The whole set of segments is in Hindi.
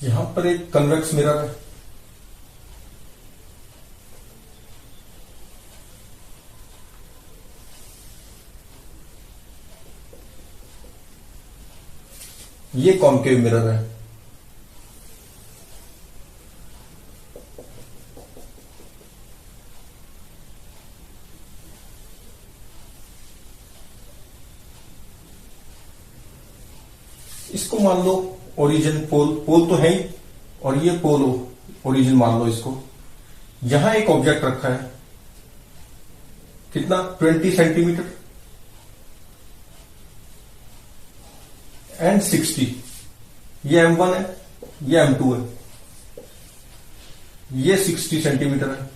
यहां पर एक कन्वेक्स मिरर है, ये कॉन्केव मिरर है। इसको मान लो ओरिजिन पोल, पोल तो है ही, और ये पोल ओरिजिन मान लो इसको। यहां एक ऑब्जेक्ट रखा है, कितना 20 सेंटीमीटर एंड 60। ये M1 है, ये M2 है, ये 60 सेंटीमीटर है।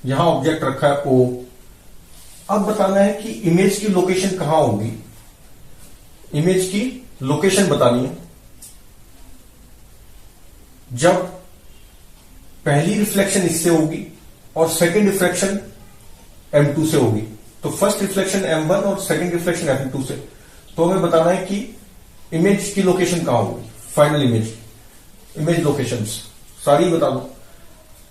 यहां ऑब्जेक्ट रखा है O। अब बताना है कि इमेज की लोकेशन कहां होगी, इमेज की लोकेशन बतानी है। जब पहली रिफ्लेक्शन इससे होगी और सेकंड रिफ्लेक्शन M2 से होगी, तो फर्स्ट रिफ्लेक्शन M1 और सेकंड रिफ्लेक्शन M2 से, तो हमें बताना है कि इमेज की लोकेशन कहां होगी, फाइनल इमेज लोकेशंस सारी बता दो।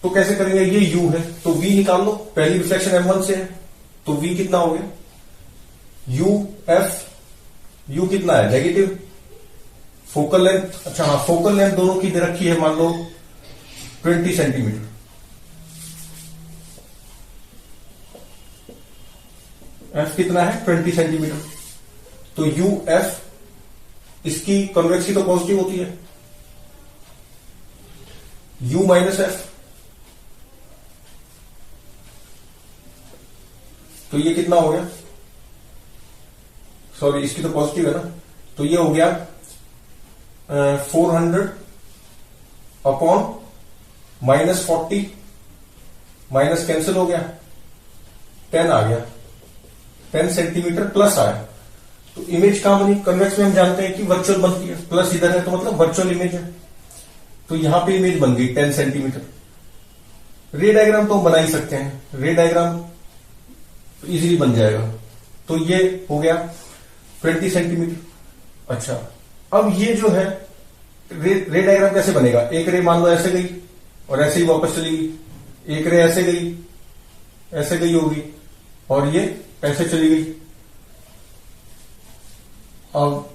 तो कैसे करेंगे, ये U है तो V निकाल लो, पहली रिफ्लेक्शन M1 से है तो V कितना हो गया, U कितना है नेगेटिव। फोकल लेंथ, अच्छा हाँ, फोकल लेंथ दोनों की दे रखी है, मान लो 20 सेंटीमीटर। F कितना है 20 सेंटीमीटर। तो UF, इसकी कॉन्वेक्सिटी तो पॉजिटिव होती है, U माइनस F, तो ये कितना हो गया, सॉरी इसकी तो पॉजिटिव है ना, तो ये हो गया 400 अपॉन -40, माइनस कैंसिल हो गया, 10 आ गया, 10 सेंटीमीटर प्लस आया। तो इमेज कहां बनी, कन्वेक्स में हम जानते हैं कि वर्चुअल बनती है, प्लस इधर है तो मतलब वर्चुअल इमेज है। तो यहां पे इमेज बन गई 10 सेंटीमीटर। रे डायग्राम तो हम बना ही सकते हैं, रे डायग्राम इजीली बन जाएगा। तो ये हो गया 20 सेंटीमीटर। अच्छा, अब ये जो है रे डायग्राम कैसे बनेगा, एक रे मान लो ऐसे गई और ऐसे ही वापस चली गई, एक रे ऐसे गई होगी और ये ऐसे चली गई। अब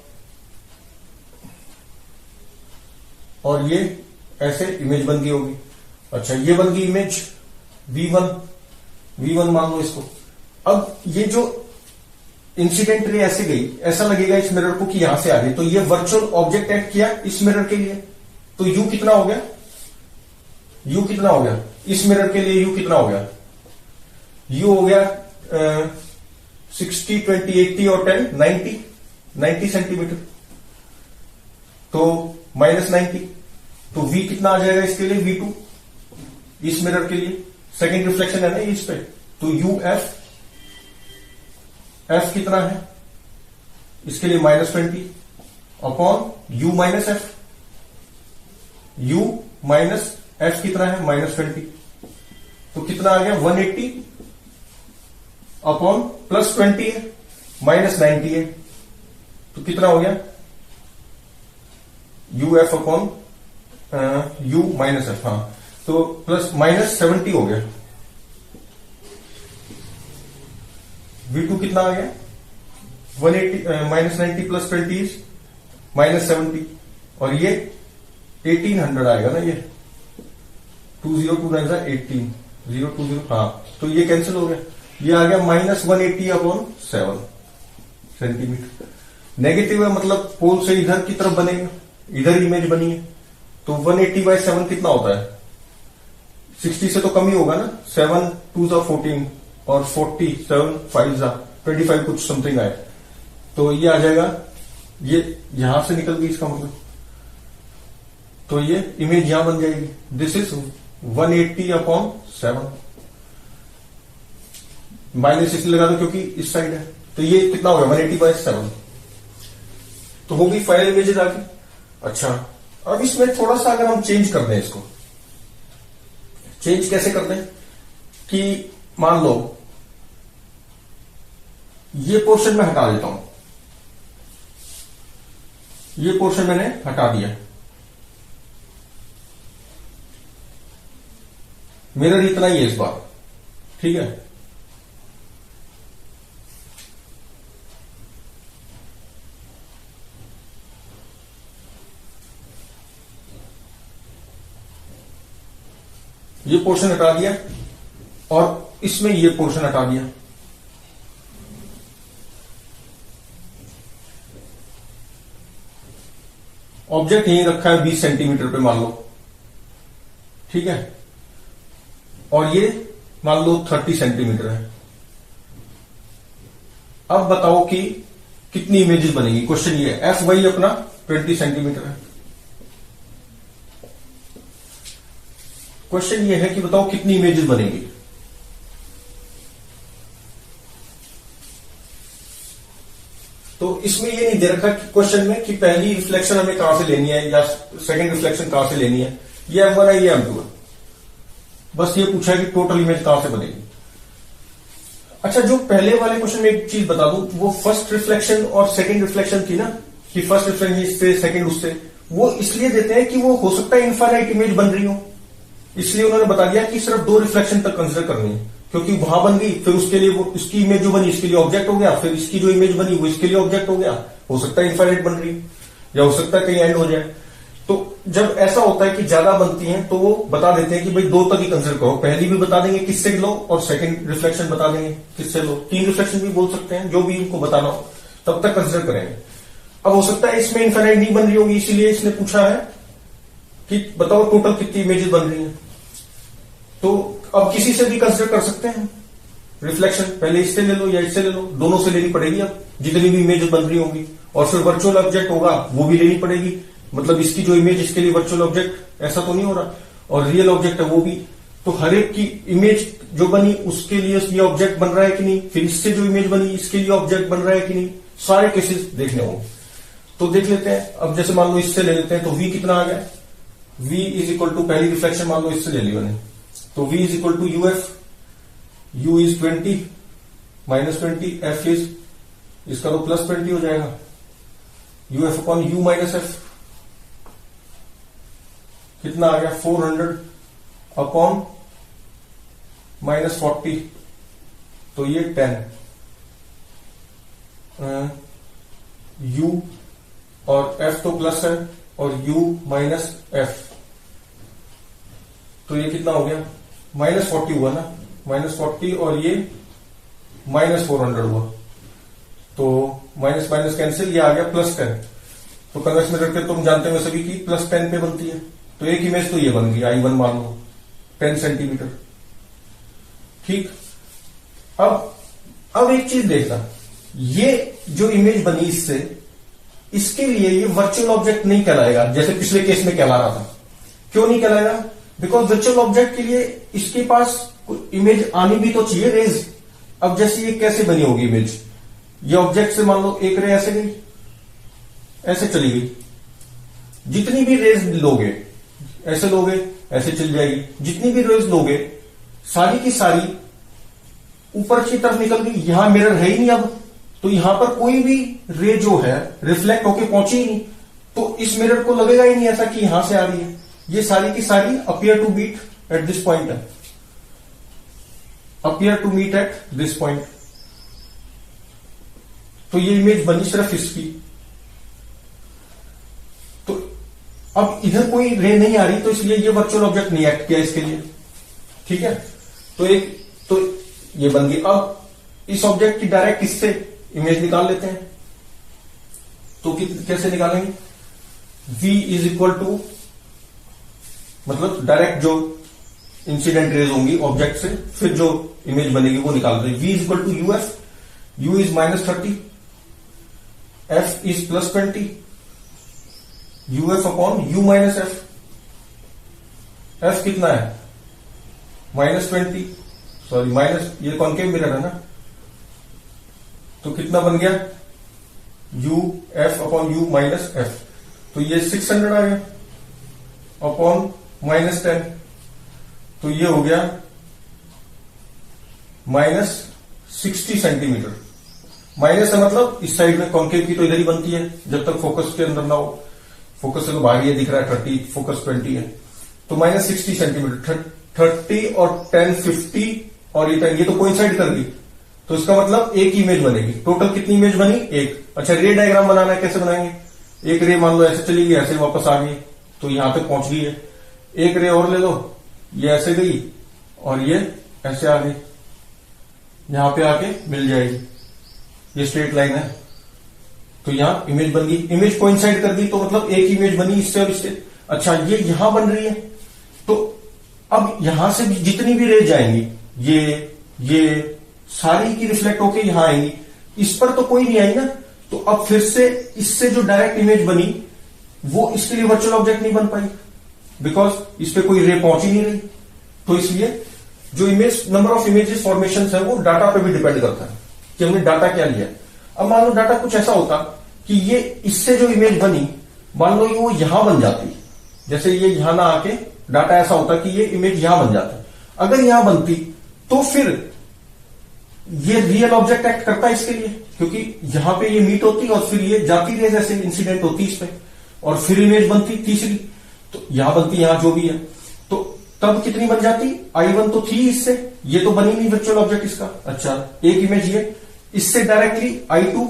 और ये ऐसे इमेज बन गई होगी। अच्छा, ये बन गई इमेज V1 मान लो इसको। अब ये जो इंसिडेंट रे ऐसे गई, ऐसा लगेगा इस मिरर को कि यहां से आ गई, तो ये वर्चुअल ऑब्जेक्ट एक्ट किया इस मिरर के लिए। तो U कितना हो गया, इस मिरर के लिए U कितना हो गया, U हो गया 60, 20, 80 और 10 90 सेंटीमीटर, तो -90। तो V कितना आ जाएगा इसके लिए, V2 इस मिरर के लिए, सेकंड रिफ्लेक्शन है ना इस पे। तो UF, F कितना है इसके लिए -20 upon U minus F, U minus F कितना है -20, तो कितना आ गया 180 अपॉन +20 है, -90 है, तो कितना हो गया UF upon U minus F, हाँ, तो -70 हो गया। V2 कितना आ गया 180 -90 + 20 -70, और ये 1800 आएगा ना, ये 2029 18 020, हाँ, तो ये कैंसिल हो गया, ये आ गया -180 अपॉन 7 सेंटीमीटर। नेगेटिव है मतलब पोल से इधर की तरफ बनेगा, इधर इमेज बनी है, तो 180/7 कितना होता है, 60 से तो कम ही होगा ना, 7 2 14 और 40 7 5 25 कुछ समथिंग आए, तो ये आ जाएगा, ये यहां से निकल गई इसका मतलब, तो ये इमेज यहां बन जाएगी। दिस इज 180 अपॉन 7, माइनस इसलिए लगा दो क्योंकि इस साइड है, तो ये कितना होगा 180/7, तो होगी फाइनल इमेजेस आगे। अच्छा, अब इसमें थोड़ा सा अगर हम चेंज कर दें, इसको चेंज कैसे कर दें कि मान लो ये पोर्शन में हटा देता हूं, ये पोर्शन मैंने हटा दिया। मिरर इतना ही है इस बार, ठीक है। ये पोर्शन हटा दिया और इसमें ये पोर्शन हटा दिया। ऑब्जेक्ट यहीं रखा है 20 सेंटीमीटर पे मान लो, ठीक है, और ये मान लो 30 सेंटीमीटर है। अब बताओ कि कितनी इमेजेस बनेगी। क्वेश्चन ये है, एफ वही अपना 20 सेंटीमीटर है। क्वेश्चन ये है कि बताओ कितनी इमेजेस बनेगी। तो इसमें ये नहीं दे रखा कि क्वेश्चन में कि पहली रिफ्लेक्शन हमें कहां से लेनी है या सेकंड रिफ्लेक्शन कहां से लेनी है, ये M1 है ये M2 है। बस ये पूछा है कि टोटल इमेज कहां से बनेगी। अच्छा, जो पहले वाले क्वेश्चन में एक चीज बता दूं, वो फर्स्ट रिफ्लेक्शन और सेकंड रिफ्लेक्शन थी ना, कि फर्स्ट रिफ्लेक्शन इससे सेकंड उससे, वो इसलिए देते हैं कि वो हो सकता है इनफाइनाइट इमेज बन रही हो, इसलिए उन्होंने बता दिया कि सिर्फ 2 रिफ्लेक्शन तक कंसिडर करनी है। क्योंकि वहां बन गई, फिर उसके लिए वो इसकी इमेज जो बनी इसके लिए ऑब्जेक्ट हो गया, फिर इसकी जो इमेज बनी वो इसके लिए ऑब्जेक्ट हो गया। हो सकता है इनफाइनाइट बन रही या हो सकता है कहीं एंड हो जाए। तो जब ऐसा होता है कि ज्यादा बनती हैं तो वो बता देते हैं कि भाई 2 तक ही कंसिडर करो। पहली भी बता देंगे किससे लो और सेकंड रिफ्लेक्शन बता देंगे किससे लो। 3 रिफ्लेक्शन भी बोल सकते हैं, जो भी उनको बताना हो तब तक कंसिडर करेंगे। अब हो सकता है इसमें इनफाइनाइट नहीं बन रही होगी, इसीलिए इसने पूछा है कि बताओ टोटल कितनी इमेजेस बन रही हैं। तो अब किसी से भी कंसिडर कर सकते हैं रिफ्लेक्शन, पहले इससे ले लो या इससे ले लो, दोनों से लेनी पड़ेगी अब जितनी भी इमेजेस बन रही होंगी। और फिर वर्चुअल ऑब्जेक्ट होगा वो भी लेनी पड़ेगी, मतलब इसकी जो इमेज इसके लिए वर्चुअल ऑब्जेक्ट, ऐसा तो नहीं हो रहा, और रियल ऑब्जेक्ट है वो भी। तो हर एक की इमेज जो बनी उसके लिए ये ऑब्जेक्ट बन रहा है कि नहीं, फिर इससे जो इमेज बनी इसके लिए ऑब्जेक्ट बन रहा है कि नहीं, सारे केसेस देखने होंगे। तो देख लेते हैं। अब जैसे मान लो इससे ले लेते हैं, तो v कितना आ गया, v इज इक्वल टू, पहली रिफ्लेक्शन मान लो इससे ले ली मैंने, तो v is equal to uf, u is 20 minus 20, f is, इसका तो प्लस 20 हो जाएगा, uf upon u minus f कितना आ गया 400 अपॉन माइनस 40, तो ये 10 u और f तो प्लस है और u माइनस f, तो ये कितना हो गया माइनस 40 हुआ ना, माइनस 40 और ये माइनस 400 हुआ, तो माइनस माइनस कैंसिल, ये आ गया प्लस 10। तो कन्वेक्स मिरर के तुम जानते हो सभी की प्लस 10 पे बनती है, तो एक इमेज तो ये बन गई I1 मान लो 10 सेंटीमीटर, ठीक। अब एक चीज देखना, ये जो इमेज बनी इससे, इसके लिए ये वर्चुअल ऑब्जेक्ट नहीं कहलाएगा जैसे पिछले केस में कहला रहा था। क्यों नहीं कहलाएगा? बिकॉज वर्चुअल ऑब्जेक्ट के लिए इसके पास इमेज आनी भी तो चाहिए, रेज। अब जैसे ये कैसे बनी होगी इमेज, ये ऑब्जेक्ट से मान लो एक रे ऐसे गई, ऐसे चली गई, जितनी भी रेज लोगे, ऐसे लोगे ऐसे चल जाएगी, जितनी भी रेज लोगे सारी की सारी ऊपर की तरफ निकल गई, यहां मिरर है ही नहीं अब, तो यहां पर कोई भी रे जो है रिफ्लेक्ट होके पहुंची ही नहीं, तो इस मिरर को लगेगा ही नहीं ऐसा कि यहां से आ रही है। ये सारी की सारी appear to meet at this point है, appear to meet at this point. तो ये इमेज बनी सिर्फ इसकी, तो अब इधर कोई रे नहीं आ रही, तो इसलिए ये वर्चुअल ऑब्जेक्ट नहीं एक्ट किया इसके लिए, ठीक है। तो ये बन गई। अब इस ऑब्जेक्ट की डायरेक्ट इससे इमेज निकाल लेते हैं, तो कैसे निकालेंगे, v इज इक्वल टू, मतलब डायरेक्ट जो इंसिडेंट रेज होंगी ऑब्जेक्ट से, फिर जो इमेज बनेगी वो निकाल रहे। v is equal to uf, u is minus 30, f is plus 20, uf upon u minus f, f कितना है माइनस 20, सॉरी माइनस, ये कॉन्केव मिरर है ना, तो कितना बन गया u f upon u minus f, तो ये 600 आ गया अपॉन माइनस 10, तो ये हो गया माइनस 60 सेंटीमीटर, माइनस है मतलब इस साइड में कॉन्केव की तो इधर ही बनती है जब तक फोकस के अंदर ना हो। फोकस से तो बाहर ये दिख रहा है 30, फोकस 20 है, तो माइनस 60 सेंटीमीटर। 30 और 10 50 और ये 10, ये तो कोइंसाइड कर दी, तो इसका मतलब एक इमेज बनेगी। टोटल कितनी इमेज बनी? एक। अच्छा, रे डायग्राम बनाना है, कैसे बनाएंगे? एक रे मान लो ऐसे चली गई, ऐसे वापस आ गई, तो यहां तक पहुंच गई है। एक रे और ले लो, ये ऐसे गई और ये ऐसे आ गई, यहां पे आके मिल जाएगी। ये स्ट्रेट लाइन है, तो यहां इमेज बन गई। इमेज कोइंसाइड कर दी तो मतलब एक इमेज बनी इससे और इससे। अच्छा, ये यहां बन रही है, तो अब यहां से जितनी भी रे जाएंगी, ये सारी की रिफ्लेक्ट होके यहां आएंगी। इस पर तो कोई नहीं आई ना, तो अब फिर से इससे जो डायरेक्ट इमेज बनी वो इसके लिए वर्चुअल ऑब्जेक्ट नहीं बन पाई, बिकॉज इस पे कोई रे पहुंच ही नहीं रही। तो इसलिए जो image number of images formation है वो डाटा पे भी डिपेंड करता है कि हमने डाटा क्या लिया। अब मान लो डाटा कुछ ऐसा होता कि ये इससे जो इमेज बनी, मान लो ये वो यहां बन जाती, जैसे ये यहां ना आके डाटा ऐसा होता कि ये इमेज यहां बन जाता। अगर यहां बनती तो फिर ये रियल ऑब्जेक्ट एक्ट करता है इसके लिए, क्योंकि यहां पे ये मीट होती और फिर ये जाती रेज ऐसे इंसिडेंट होती इस पे, और फिर इमेज बनती तीसरी, तो यहां बनती, यहां जो भी है, तो तब कितनी बन जाती? I1 तो थी इससे, ये तो बनी नहीं वर्चुअल ऑब्जेक्ट इसका। अच्छा, एक इमेज ये इससे डायरेक्टली I2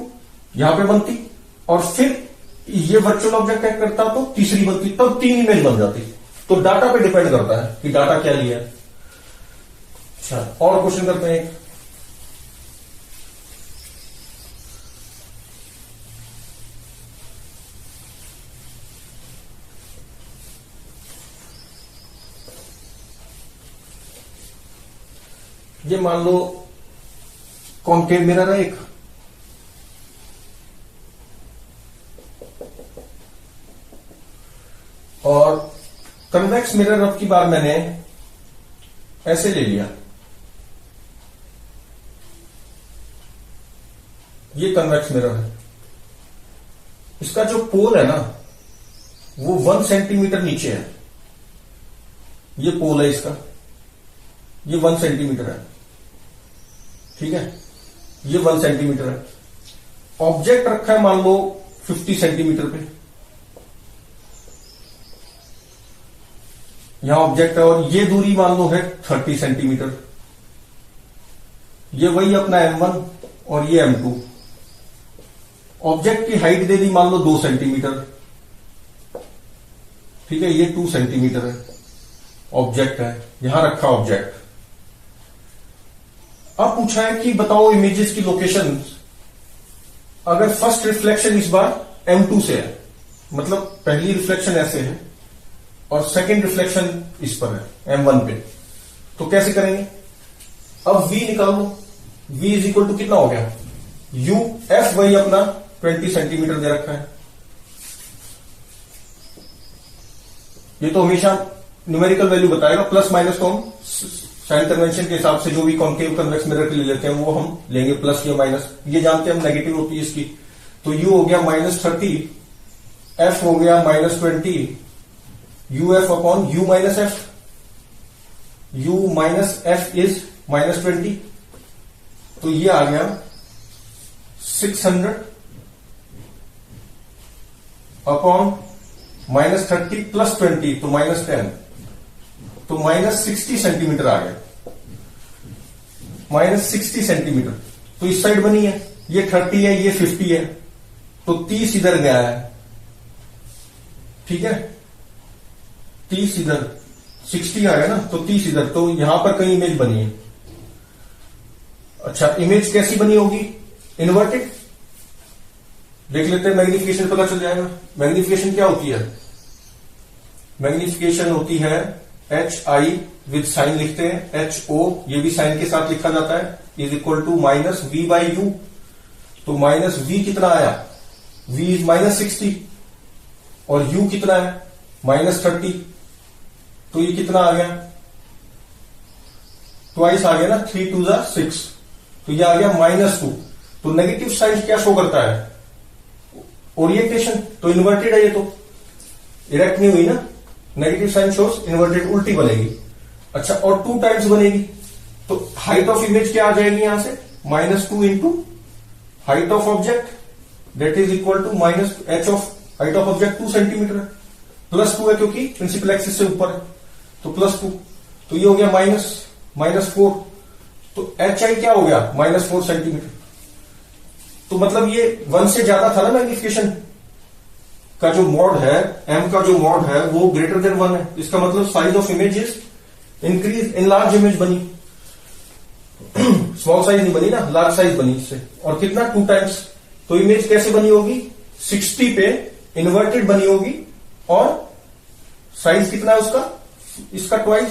यहां पे बनती, और फिर ये वर्चुअल ऑब्जेक्ट एक्ट करता तो तीसरी बनती, तब 3 इमेज बन जाती। तो डाटा पे डिपेंड करता है कि डाटा क्या लिया। अच्छा, और क्वेश्चन करते हैं। ये मान लो कॉन्केव मिरर है एक, और कन्वेक्स मिरर अब की बार मैंने ऐसे ले लिया। ये कन्वेक्स मिरर है, इसका जो पोल है ना वो 1 सेंटीमीटर नीचे है। ये पोल है इसका, ये 1 सेंटीमीटर है, ठीक है, ये 1 सेंटीमीटर है। ऑब्जेक्ट रखा है मान लो 50 सेंटीमीटर पे, यहां ऑब्जेक्ट है, और ये दूरी मान लो है 30 सेंटीमीटर। ये वही अपना M1 और ये M2। ऑब्जेक्ट की हाइट दे दी मान लो 2 सेंटीमीटर, ठीक है, ये 2 सेंटीमीटर है। ऑब्जेक्ट है, यहां रखा ऑब्जेक्ट। अब पूछा है कि बताओ इमेजेस की लोकेशन। अगर फर्स्ट रिफ्लेक्शन इस बार M2 से है, मतलब पहली रिफ्लेक्शन ऐसे है और सेकंड रिफ्लेक्शन इस पर है M1 पे, तो कैसे करेंगे? अब V निकाल लो। V इज इक्वल टू कितना हो गया? U, F वही अपना 20 सेंटीमीटर दे रखा है। ये तो हमेशा न्यूमेरिकल वैल्यू बताएगा, प्लस माइनस तो हम साइन कन्वेंशन के हिसाब से जो भी कॉन्केव कन्वेक्स मिरर के लिए लेते हैं वो हम लेंगे, प्लस या माइनस। ये जानते हैं हम नेगेटिव होती है इसकी, तो U हो गया -30, F हो गया -20, UF upon U minus F। U minus F is -20, तो ये आ गया 600 अपॉन -30 प्लस 20, तो -10, तो -60 सेंटीमीटर आ गया। -60 सेंटीमीटर, तो इस साइड बनी है, ये 30 है, ये 50 है, तो 30 इधर गया है, ठीक है, 30 इधर, 60 आ गया ना, तो 30 इधर, तो यहां पर कहीं इमेज बनी है। अच्छा, इमेज कैसी बनी होगी? इन्वर्टेड। देख लेते हैं, मैग्निफिकेशन पता चल जाएगा। मैग्निफिकेशन क्या होती है? मैग्निफिकेशन होती है HI विद साइन लिखते हैं, HO ये भी साइन के साथ लिखा जाता है, इज इक्वल टू -V/U। तो -V कितना आया? V इज -60 और U कितना है? -30, तो ये कितना आ गया? ट्वाइस आ गया ना, 3 2 6, तो ये आ गया -2। तो नेगेटिव साइन क्या शो करता है? ओरिएंटेशन, तो इन्वर्टेड है ये, तो इरेक्ट नहीं हुई ना, नेगेटिव साइन शोज इन्वर्टेड, उल्टी बनेगी। अच्छा, और 2 टाइम्स बनेगी, तो हाइट ऑफ इमेज क्या आ जाएगी यहां से? -2 into height of object that is equal to minus H of height of object 2 centimetre है, +2 है क्योंकि प्रिंसिपल एक्सिस से ऊपर है, तो +2, तो ये हो गया -4, तो एच आई क्या हो गया -4 सेंटीमीटर। तो मतलब ये 1 से ज्यादा था ना मैग्निफिकेशन का जो मॉड है, m का जो मॉड है वो ग्रेटर देन 1 है, इसका मतलब size of image is increase, in large image बनी, स्मॉल साइज नहीं बनी ना, लार्ज साइज बनी इससे। और कितना 2 टाइम्स, तो इमेज कैसे बनी होगी 60 पे इन्वर्टेड बनी होगी, और साइज कितना है उसका, इसका ट्वाइस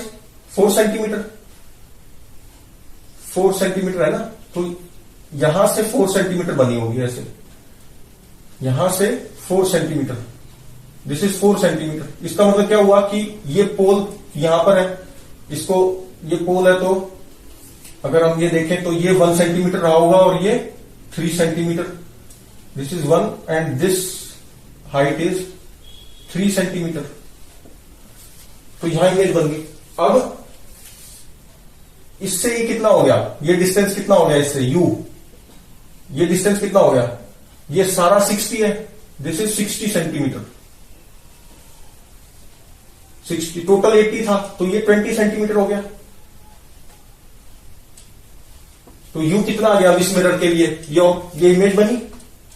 4 सेंटीमीटर, 4 सेंटीमीटर है ना, तो यहां से 4 सेंटीमीटर बनी होगी ऐसे, यहां से 4 सेंटीमीटर, दिस इज 4 सेंटीमीटर। इसका मतलब क्या हुआ कि ये पोल यहां पर है, इसको ये पोल है, तो अगर हम ये देखें तो ये 1 सेंटीमीटर रहा होगा और ये 3 centimetre, this is 1 and this height is 3 centimetre, तो यहां इमेज बन गई। अब इससे ये कितना हो गया, ये डिस्टेंस कितना हो गया इससे u, ये डिस्टेंस कितना हो गया, ये सारा 60 है, दिस इज 60 सेंटीमीटर, 60 टोटल 80 था, तो ये 20 सेंटीमीटर हो गया। तो u कितना आ गया अब इस मिरर के लिए, ये इमेज बनी,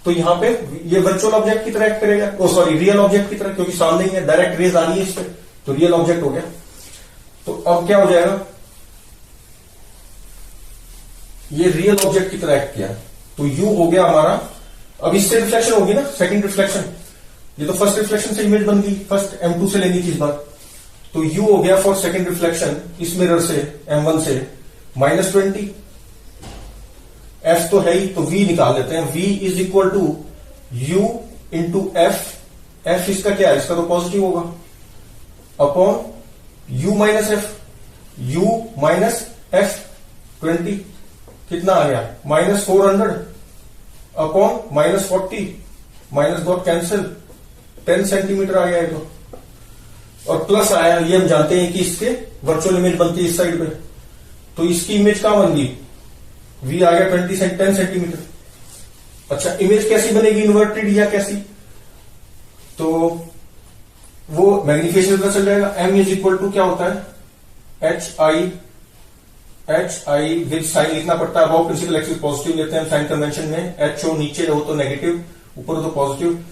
तो यहां पे ये वर्चुअल ऑब्जेक्ट की तरह एक्ट करेगा, सॉरी रियल ऑब्जेक्ट की तरह, क्योंकि सामने ही है, डायरेक्ट रेज आ रही है इस पे, तो रियल ऑब्जेक्ट हो गया। तो अब क्या हो जाएगा, ये रियल ऑब्जेक्ट की तरह एक्ट किया, तो u हो गया हमारा, अब इससे रिफ्लेक्शन होगी ना, सेकंड रिफ्लेक्शन, ये तो फर्स्ट रिफ्लेक्शन से इमेज बन गई, फर्स्ट M2 से लेनी थी इस बार, तो u हो गया फॉर सेकंड रिफ्लेक्शन इस मिरर से M1 से -20, f तो है ही, तो v निकाल लेते हैं, v is equal to u into f इसका क्या है, इसका तो पॉजिटिव होगा, अपॉन u माइनस f 20 कितना आ गया -400 upon -40, minus got cancel, 10 centimetre आ गया है, तो और प्लस आया, ये हम जानते हैं कि इसके वर्चुअल इमेज बनती है इस साइड पे, तो इसकी इमेज कहां बन गई, v आ गया 10 सेंटीमीटर। अच्छा, इमेज कैसी बनेगी, इन्वर्टेड या कैसी, तो वो मैग्निफिकेशन पता चल जाएगा। m इज इक्वल टू क्या होता है एच आई विद साइन लिखना पड़ता है, अबाउट प्रिंसिपल एक्सिस पॉजिटिव लेते हैं साइन कन्वेंशन में, एच हो नीचे हो तो नेगेटिव, ऊपर हो तो positive,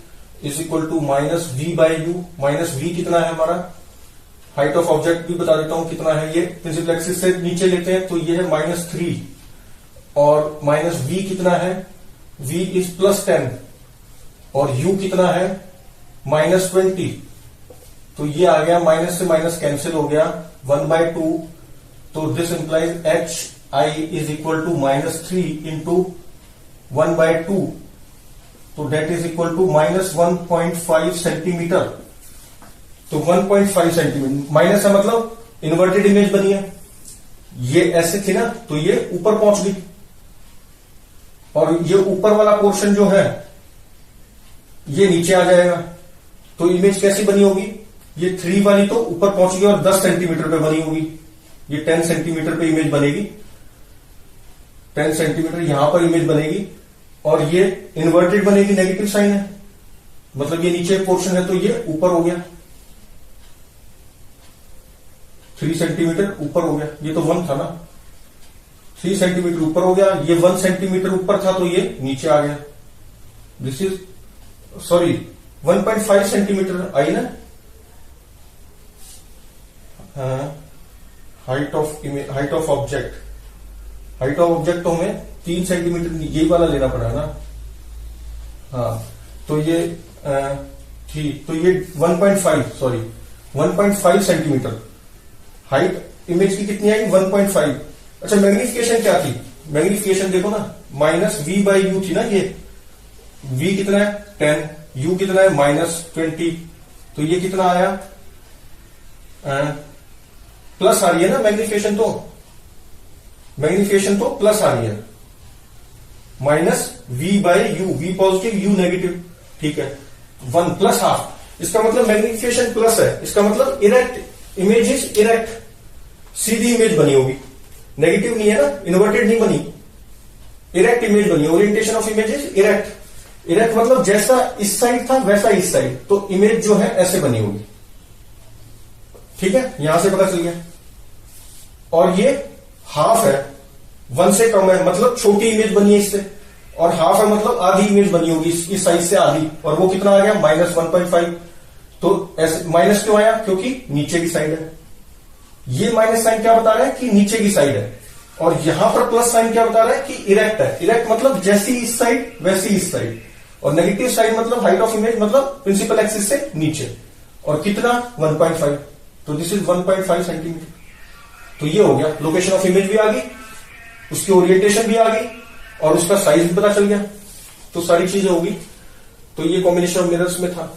is equal to -v by u, -v कितना है हमारा, हाइट ऑफ ऑब्जेक्ट भी बता देता हूं कितना है, ये प्रिंसिपल एक्सिस से नीचे लेते हैं तो ये है -3, और -v कितना है, v इज +10, और u कितना है -20, तो ये आ गया, माइनस से माइनस कैंसिल हो गया, 1/2, तो this implies H I is equal to -3 into 1/2, तो that is equal to -1.5 centimetre, तो 1.5 सेंटीमीटर माइनस है, मतलब इन्वर्टेड इमेज बनी है, ये ऐसे थी ना, तो ये ऊपर पहुंच गई, और ये ऊपर वाला पोर्शन जो है ये नीचे आ जाएगा, तो इमेज कैसी बनी होगी, ये 3 वाली तो ऊपर पहुंच गई और 10 सेंटीमीटर पे बनी होगी, ये 10 सेंटीमीटर पे इमेज बनेगी, 10 सेंटीमीटर यहां पर इमेज बनेगी, और ये इन्वर्टेड बनेगी, नेगेटिव साइन है, मतलब ये नीचे पोर्शन है तो ये ऊपर हो गया, 3 सेंटीमीटर ऊपर हो गया, ये तो 1 था ना, 3 सेंटीमीटर ऊपर हो गया, ये 1 सेंटीमीटर ऊपर था तो ये नीचे आ गया, दिस इज सॉरी 1.5 सेंटीमीटर आई ना, हाइट ऑफ ऑब्जेक्ट तो हमें 3 सेंटीमीटर यही वाला लेना पड़ा ना, हाँ, तो ये तो ये 1.5 सेंटीमीटर हाइट इमेज की कितनी आई, 1.5। अच्छा, मैग्निफिकेशन क्या थी, मैग्निफिकेशन देखो ना, -v बाई u थी ना, ये v कितना है 10, u कितना है -20, तो ये कितना आया, प्लस आ रही है ना, मैग्निफिकेशन तो प्लस आ रही है, -v by u, v positive u negative, ठीक है, 1 + ½ इसका मतलब मैग्निफिकेशन प्लस है, इसका मतलब erect image is erect, Sidhi image बनी होगी, नेगेटिव नहीं है ना, इन्वर्टेड नहीं बनी, इरेक्ट इमेज बनी, orientation of image is erect. Erect मतलब जैसा इस साइड था वैसा इस साइड, तो इमेज जो है ऐसे बनी होगी। ठीक है, यहां से पता चल गया। और ये हाफ है, 1 से कम है मतलब छोटी इमेज बनी है इससे, और हाफ है मतलब आधी इमेज बनी होगी इस साइज से आधी, और वो कितना आ गया -1.5। तो ऐसे माइनस क्यों आया, क्योंकि नीचे की साइड है। ये माइनस साइन क्या बता रहा है कि नीचे की साइड है, और यहां पर प्लस साइन क्या बता रहा है कि इरेक्ट है। इरेक्ट मतलब जैसी इस साइड वैसी इस साइड, और नेगेटिव साइड मतलब हाइट ऑफ इमेज मतलब प्रिंसिपल एक्सिस से नीचे, और कितना 1.5। तो दिस इज 1.5 सेंटीमीटर। तो ये हो गया, लोकेशन ऑफ इमेज भी आ गई, उसकी ओरिएंटेशन भी आ गई, और उसका साइज भी पता चल गया। तो सारी चीजें होगी। तो ये कॉम्बिनेशन ऑफ मिरर्स में था।